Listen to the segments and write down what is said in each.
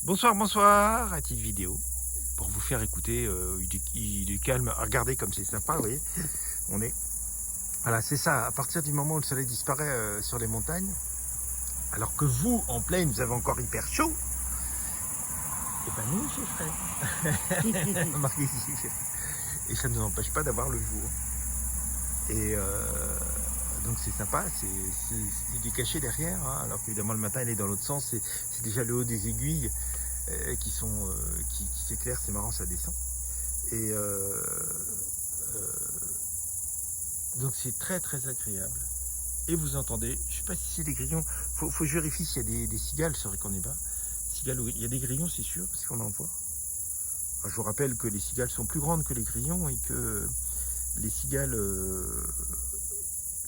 Bonsoir, bonsoir, à petite vidéo pour vous faire écouter du calme. Regardez comme c'est sympa, vous voyez. On est, voilà, c'est ça. À partir du moment où le soleil disparaît sur les montagnes, alors que vous, en plaine, vous avez encore hyper chaud, et ben nous, c'est frais. Remarquez ici, il fait frais. Et ça ne nous empêche pas d'avoir le jour. Et donc c'est sympa, il est caché derrière, hein, alors qu'évidemment le matin il est dans l'autre sens, c'est déjà le haut des aiguilles qui s'éclairent, c'est marrant, ça descend. Et donc c'est très très agréable. Et vous entendez, je ne sais pas si c'est des grillons, faut que je vérifie s'il y a des cigales sur les cornets bas. Cigales, oui, il y a des grillons, c'est sûr, parce qu'on en voit. Alors, je vous rappelle que les cigales sont plus grandes que les grillons et que les cigales,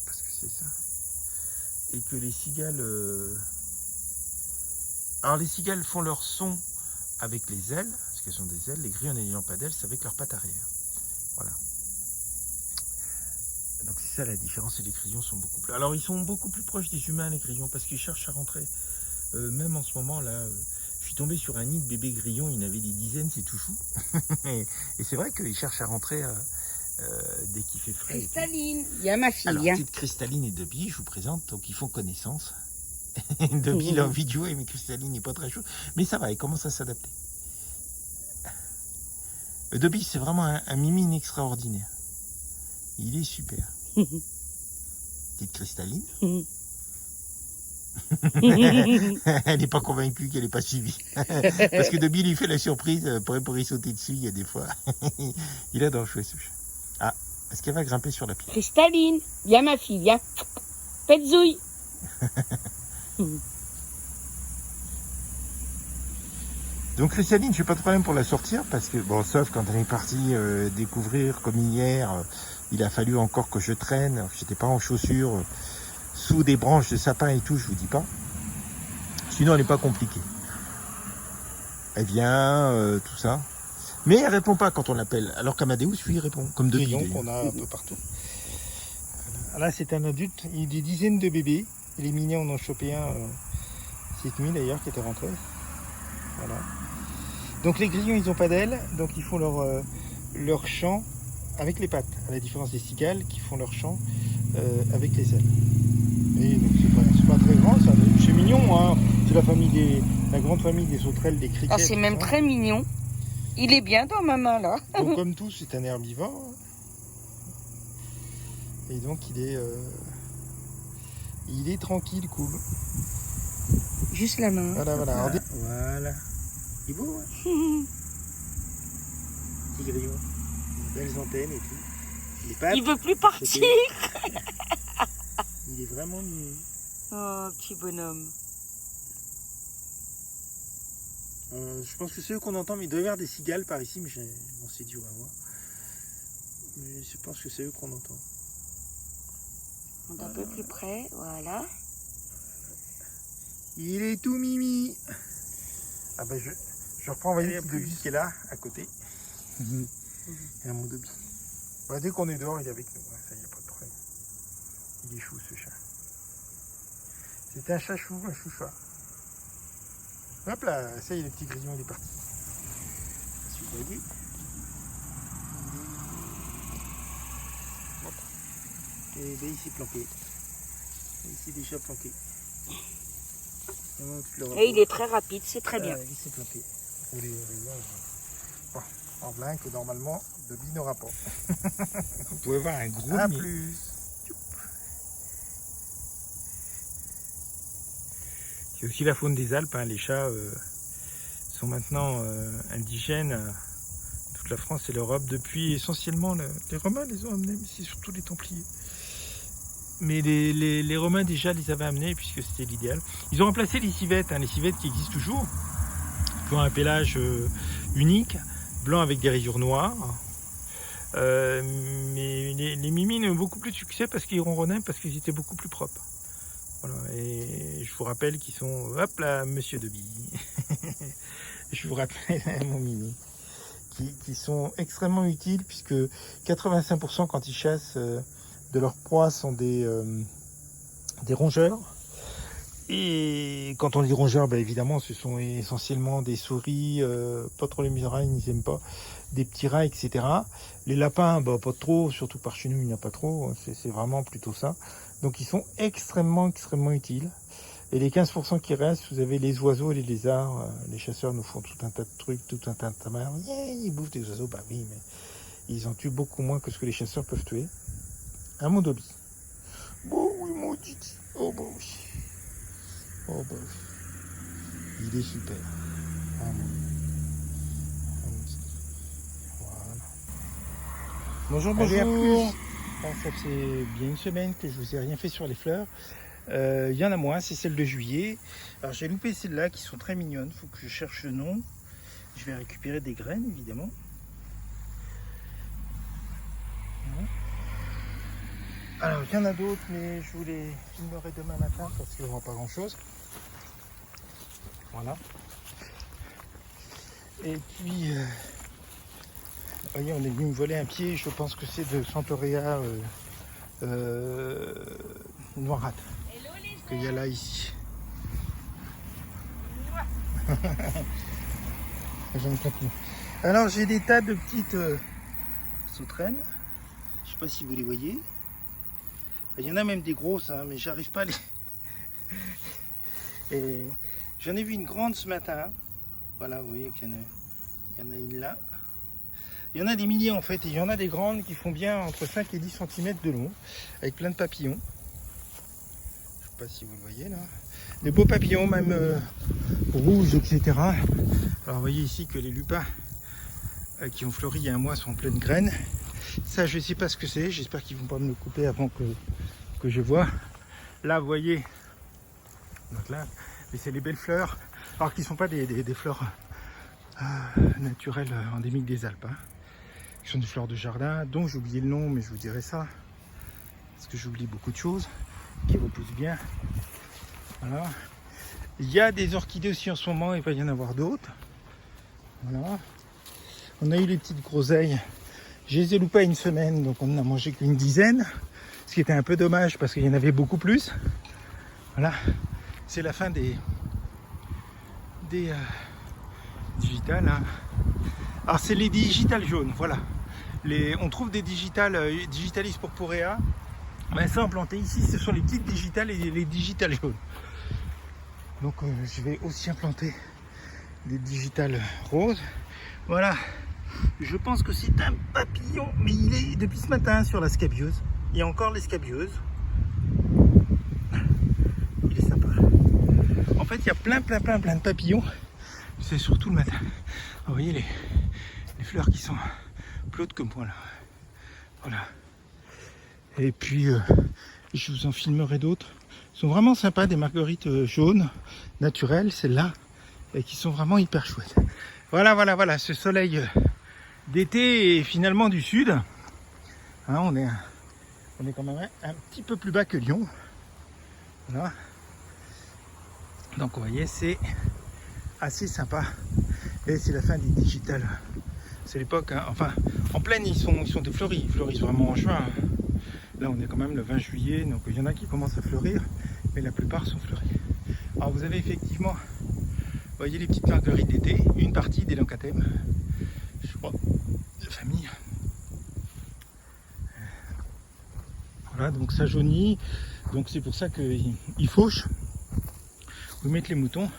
parce que c'est ça, et que les cigales, alors les cigales font leur son avec les ailes, parce qu'elles ont des ailes, les grillons n'ayant pas d'ailes, c'est avec leurs pattes arrière. Voilà. Donc c'est ça la différence, et les grillons sont beaucoup plus... Alors ils sont beaucoup plus proches des humains, les grillons, parce qu'ils cherchent à rentrer. Même en ce moment, là, je suis tombé sur un nid de bébés grillons, il y en avait des dizaines, c'est tout chou. et c'est vrai qu'ils cherchent à rentrer dès qu'il fait frais. Cristalline, il y a ma fille. Alors, hein. petite Cristalline et Dobby, je vous présente, donc ils font connaissance. Dobby, il a envie de jouer, mais Cristalline n'est pas très chaud. Mais ça va, il commence à s'adapter. Dobby, c'est vraiment un mimine extraordinaire. Il est super. Petite Cristalline. Elle n'est pas convaincue qu'elle n'est pas suivie. Parce que Dobby lui fait la surprise pour y sauter dessus, il y a des fois. Il adore jouer ce chat. Ah, est-ce qu'elle va grimper sur la pierre? Cristalline, viens ma fille, viens. Faites zouille. Donc Cristalline, je n'ai pas de problème pour la sortir, parce que, bon, sauf quand elle est partie découvrir, comme hier, il a fallu encore que je traîne, j'étais pas en chaussures, sous des branches de sapin et tout, je vous dis pas. Sinon, elle n'est pas compliquée. Elle vient, tout ça. Mais elle répond pas quand on l'appelle, alors qu'Amadeus, lui, il répond, comme deux grillons qu'on a un peu partout. Voilà. Là, c'est un adulte, il y a des dizaines de bébés. Les minets, on en a chopé un cette nuit d'ailleurs, qui était rentré. Voilà. Donc les grillons, ils n'ont pas d'ailes, donc ils font leur chant avec les pattes, à la différence des cigales qui font leur chant avec les ailes. Et donc c'est pas très grand, c'est mignon, hein. C'est la grande famille des sauterelles, des criquets. Ah, c'est même très mignon. Il est bien dans ma main là. Donc comme tout, c'est un herbivore. Et donc il est tranquille, cool. Juste la main. Voilà, voilà. Voilà. Il est beau, hein. Petit grillon. Belles antennes et tout. Les pattes, Il veut plus partir. il est vraiment mignon. Oh, petit bonhomme. Je pense que c'est eux qu'on entend, mais il doit y avoir des cigales par ici, mais bon, c'est dur à voir. Mais je pense que c'est eux qu'on entend. On est un peu plus près, voilà. Il est tout mimi. Ah ben je reprends, voyez, le petit Dobby qui est là, à côté. Et un mon Dobby. Bah, dès qu'on est dehors, il est avec nous, hein, ça y a pas de problème. Il est chou ce chat. C'est un chat chou, un choucha. Hop là, ça y est, le petit grillon, il est parti. Si vous voyez. Hop. Et ben, il s'est planqué. Il s'est déjà planqué. Et il est très rapide, c'est très bien. Il s'est planqué. Bon, en plein que normalement, Dobby n'aura pas. Vous pouvez voir un gros nid. Plus. C'est aussi la faune des Alpes, hein. Les chats sont maintenant indigènes à toute la France et l'Europe depuis essentiellement les Romains les ont amenés, mais c'est surtout les Templiers. Mais les Romains déjà les avaient amenés puisque c'était l'idéal. Ils ont remplacé les civettes, hein, les civettes qui existent toujours, qui ont un pelage unique, blanc avec des rayures noires. Mais les mimines ont beaucoup plus de succès parce qu'ils ronronnaient, parce qu'ils étaient beaucoup plus propres. Voilà, et je vous rappelle qu'ils sont... Hop là, monsieur Dobby. Je vous rappelle, mon mimi. Qui sont extrêmement utiles puisque 85% quand ils chassent de leurs proies sont des rongeurs. Et quand on dit rongeurs, bah évidemment, ce sont essentiellement des souris, pas trop les musaraignes, ils n'aiment pas, des petits rats, etc. Les lapins, bah pas trop, surtout par chez nous, il n'y en a pas trop, c'est vraiment plutôt ça. Donc ils sont extrêmement utiles. Et les 15% qui restent, vous avez les oiseaux et les lézards. Les chasseurs nous font tout un tas de trucs, tout un tas de tamarres. Ils bouffent des oiseaux, bah oui, mais ils en tuent beaucoup moins que ce que les chasseurs peuvent tuer. Un mot d'obis. Bon oui, mon titi. Oh bah oui. Oh bah oui. Il est super. Voilà. Bonjour, bonjour. Ça fait bien une semaine que je vous ai rien fait sur les fleurs. Il y en a moins, c'est celle de juillet. Alors j'ai loupé celles-là qui sont très mignonnes. Il faut que je cherche le nom. Je vais récupérer des graines évidemment. Alors il y en a d'autres, mais je vous les filmerai demain matin parce qu'il n'y aura pas grand-chose. Voilà. Et puis, voyez, on est venu me voler un pied. Je pense que c'est de Centaurea noirâtre qu'il y a là ici. Alors j'ai des tas de petites sauterelles. Je sais pas si vous les voyez. Il y en a même des grosses, hein, mais j'arrive pas à les. Et j'en ai vu une grande ce matin. Voilà, vous voyez qu'il y en a une là. Il y en a des milliers en fait, et il y en a des grandes qui font bien entre 5 et 10 cm de long, avec plein de papillons. Je sais pas si vous le voyez là. Des beaux papillons, même rouges, etc. Alors vous voyez ici que les lupins qui ont fleuri il y a un mois sont en pleine graine. Ça, je sais pas ce que c'est, j'espère qu'ils vont pas me le couper avant que je vois. Là, vous voyez, donc là, mais c'est les belles fleurs, alors qu'ils ne sont pas des fleurs naturelles endémiques des Alpes. Hein. Ce sont des fleurs de jardin, dont j'ai oublié le nom, mais je vous dirai ça, parce que j'oublie beaucoup de choses, qui repoussent bien. Voilà. Il y a des orchidées aussi en ce moment, il va y en avoir d'autres. Voilà. On a eu les petites groseilles. Je les ai loupées une semaine, donc on n'en a mangé qu'une dizaine. Ce qui était un peu dommage parce qu'il y en avait beaucoup plus. Voilà. C'est la fin des digitales. Hein. Alors c'est les digitales jaunes, voilà. On trouve des digitalis purpurea. Ben, ça implanté ici, ce sont les petites digitales et les digitales jaunes. Donc je vais aussi implanter des digitales roses. Voilà. Je pense que c'est un papillon, mais il est depuis ce matin sur la scabieuse. Il y a encore les scabieuses. Il est sympa. En fait, il y a plein de papillons. C'est surtout le matin. Vous voyez les fleurs qui sont plus hautes que moi là. Voilà. Et puis, je vous en filmerai d'autres. Ils sont vraiment sympas, des marguerites jaunes, naturelles, celles-là, et qui sont vraiment hyper chouettes. Voilà, ce soleil d'été et finalement du sud. Hein, on est quand même un petit peu plus bas que Lyon. Voilà. Donc vous voyez, c'est assez sympa. Et c'est la fin des digitales. C'est l'époque, hein. Enfin, en pleine, ils sont défleuris. Ils fleurissent vraiment en juin. Là, on est quand même le 20 juillet, donc il y en a qui commencent à fleurir, mais la plupart sont fleuris. Alors vous avez effectivement, vous voyez les petites marguerites d'été, une partie des Lancathèmes, je crois, de famille. Voilà, donc ça jaunit, donc c'est pour ça qu'il fauche. Vous mettez les moutons.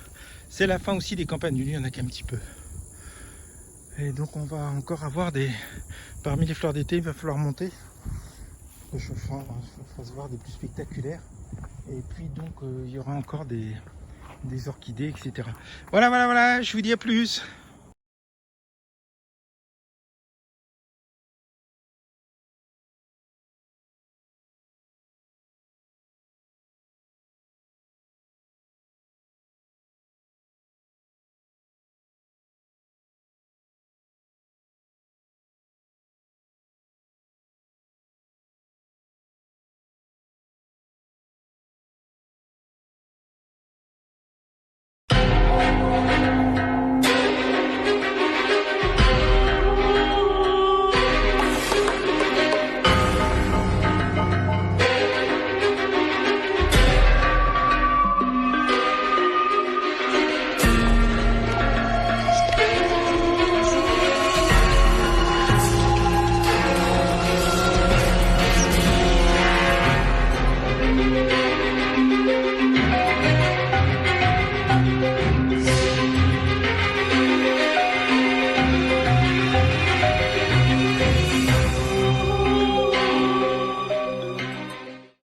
C'est la fin aussi des campanules, il n'y en a qu'un petit peu. Et donc on va encore avoir parmi les fleurs d'été, il va falloir monter. Que je fasse voir des plus spectaculaires. Et puis donc il y aura encore des orchidées, etc. Voilà, je vous dis à plus.